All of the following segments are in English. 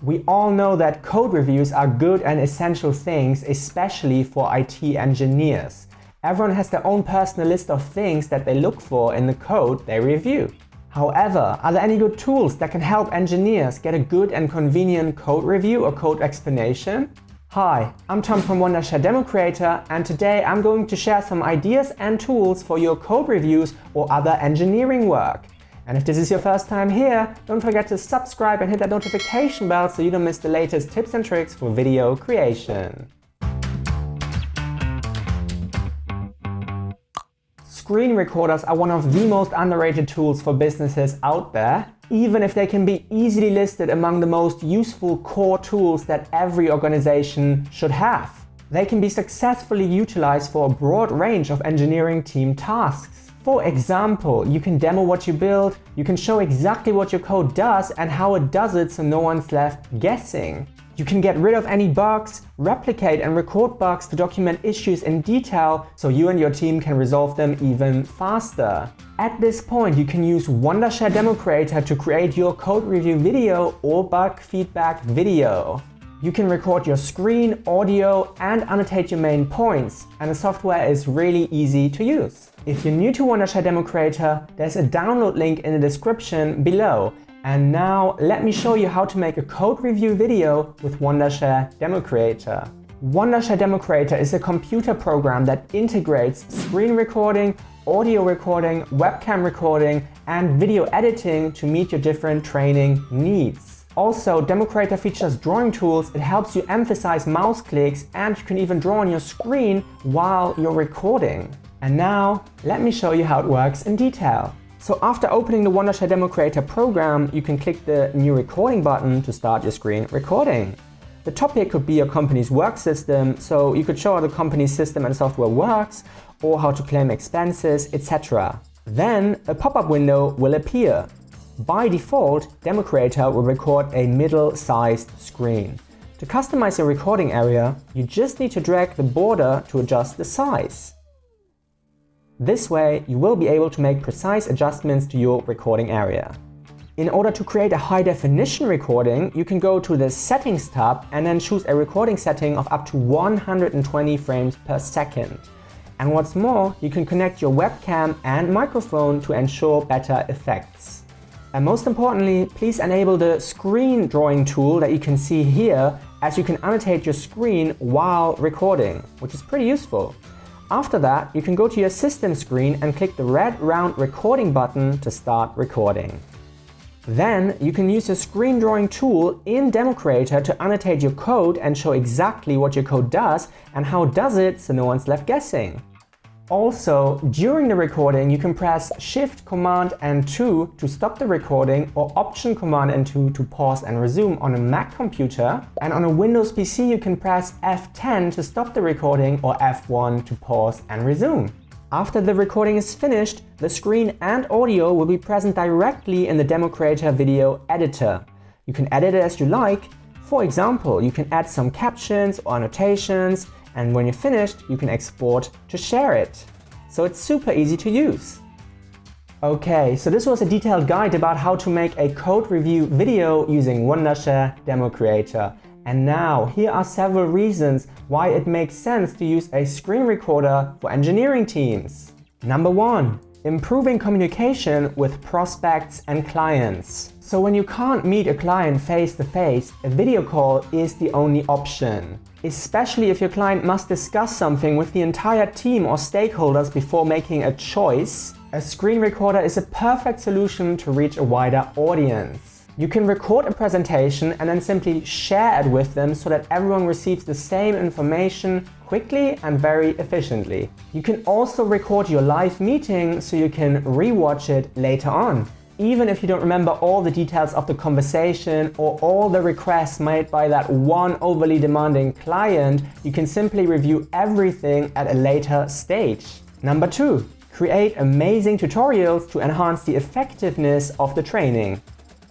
We all know that code reviews are good and essential things, especially for IT engineers. Everyone has their own personal list of things that they look for in the code they review. However, are there any good tools that can help engineers get a good and convenient code review or code explanation? Hi, I'm Tom from Wondershare DemoCreator, and today I'm going to share some ideas and tools for your code reviews or other engineering work. And if this is your first time here, don't forget to subscribe and hit that notification bell so you don't miss the latest tips and tricks for video creation. Screen recorders are one of the most underrated tools for businesses out there, even if they can be easily listed among the most useful core tools that every organization should have. They can be successfully utilized for a broad range of engineering team tasks. For example, you can demo what you build, you can show exactly what your code does and how it does it so no one's left guessing. You can get rid of any bugs, replicate and record bugs to document issues in detail so you and your team can resolve them even faster. At this point, you can use Wondershare DemoCreator to create your code review video or bug feedback video. You can record your screen, audio, and annotate your main points, and the software is really easy to use. If you're new to Wondershare DemoCreator, there's a download link in the description below. And now let me show you how to make a code review video with Wondershare DemoCreator. Wondershare DemoCreator is a computer program that integrates screen recording, audio recording, webcam recording, and video editing to meet your different training needs. Also, DemoCreator features drawing tools. It helps you emphasize mouse clicks, and you can even draw on your screen while you're recording. And now let me show you how it works in detail. So after opening the Wondershare DemoCreator program, you can click the New Recording button to start your screen recording. The topic could be your company's work system, so you could show how the company's system and software works, or how to claim expenses, etc. Then a pop-up window will appear. By default, DemoCreator will record a middle-sized screen. To customize your recording area, you just need to drag the border to adjust the size. This way, you will be able to make precise adjustments to your recording area. In order to create a high-definition recording, you can go to the Settings tab and then choose a recording setting of up to 120 frames per second. And what's more, you can connect your webcam and microphone to ensure better effects. And most importantly, please enable the screen drawing tool that you can see here, as you can annotate your screen while recording, which is pretty useful. After that, you can go to your system screen and click the red round recording button to start recording. Then you can use your screen drawing tool in DemoCreator to annotate your code and show exactly what your code does and how it does it so no one's left guessing. Also, during the recording, you can press Shift Command and 2 to stop the recording, or Option Command and 2 to pause and resume on a Mac computer. And on a Windows PC, you can press F10 to stop the recording or F1 to pause and resume. After the recording is finished, the screen and audio will be present directly in the DemoCreator video editor. You can edit it as you like. For example, you can add some captions or annotations, and when you're finished, you can export to share it. So it's super easy to use. Okay, so this was a detailed guide about how to make a code review video using Wondershare DemoCreator. And now, here are several reasons why it makes sense to use a screen recorder for engineering teams. Number 1. Improving communication with prospects and clients. So when you can't meet a client face-to-face, a video call is the only option. Especially if your client must discuss something with the entire team or stakeholders before making a choice, a screen recorder is a perfect solution to reach a wider audience. You can record a presentation and then simply share it with them so that everyone receives the same information quickly and very efficiently. You can also record your live meeting so you can rewatch it later on. Even if you don't remember all the details of the conversation or all the requests made by that one overly demanding client, you can simply review everything at a later stage. Number 2. Create amazing tutorials to enhance the effectiveness of the training.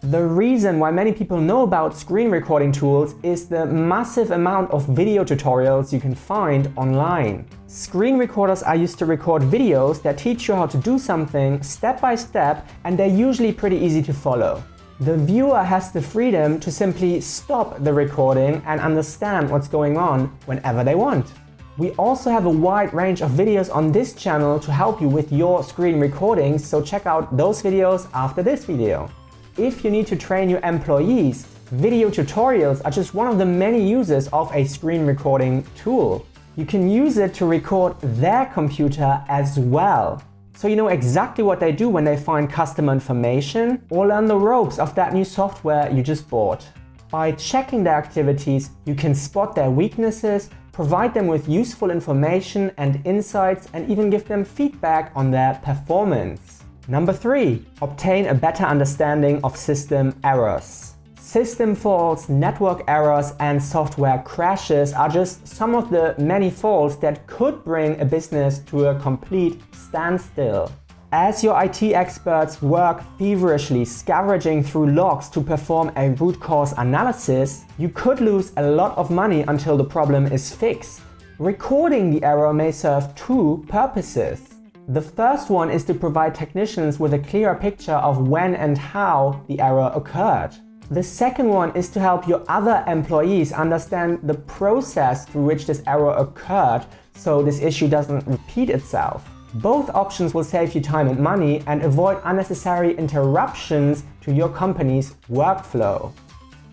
The reason why many people know about screen recording tools is the massive amount of video tutorials you can find online. Screen recorders are used to record videos that teach you how to do something step by step, and they're usually pretty easy to follow. The viewer has the freedom to simply stop the recording and understand what's going on whenever they want. We also have a wide range of videos on this channel to help you with your screen recordings, so check out those videos after this video. If you need to train your employees, video tutorials are just one of the many uses of a screen recording tool. You can use it to record their computer as well, so you know exactly what they do when they find customer information or learn the ropes of that new software you just bought. By checking their activities, you can spot their weaknesses, provide them with useful information and insights, and even give them feedback on their performance. Number 3. Obtain a better understanding of system errors. System faults, network errors, and software crashes are just some of the many faults that could bring a business to a complete standstill. As your IT experts work feverishly scavenging through logs to perform a root cause analysis, you could lose a lot of money until the problem is fixed. Recording the error may serve two purposes. The first one is to provide technicians with a clearer picture of when and how the error occurred. The second one is to help your other employees understand the process through which this error occurred, so this issue doesn't repeat itself. Both options will save you time and money and avoid unnecessary interruptions to your company's workflow.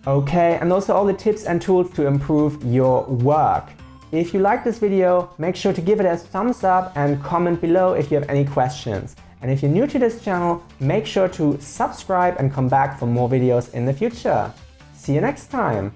Okay, and those are all the tips and tools to improve your work. If you like this video, make sure to give it a thumbs up and comment below if you have any questions. And if you're new to this channel, make sure to subscribe and come back for more videos in the future. See you next time!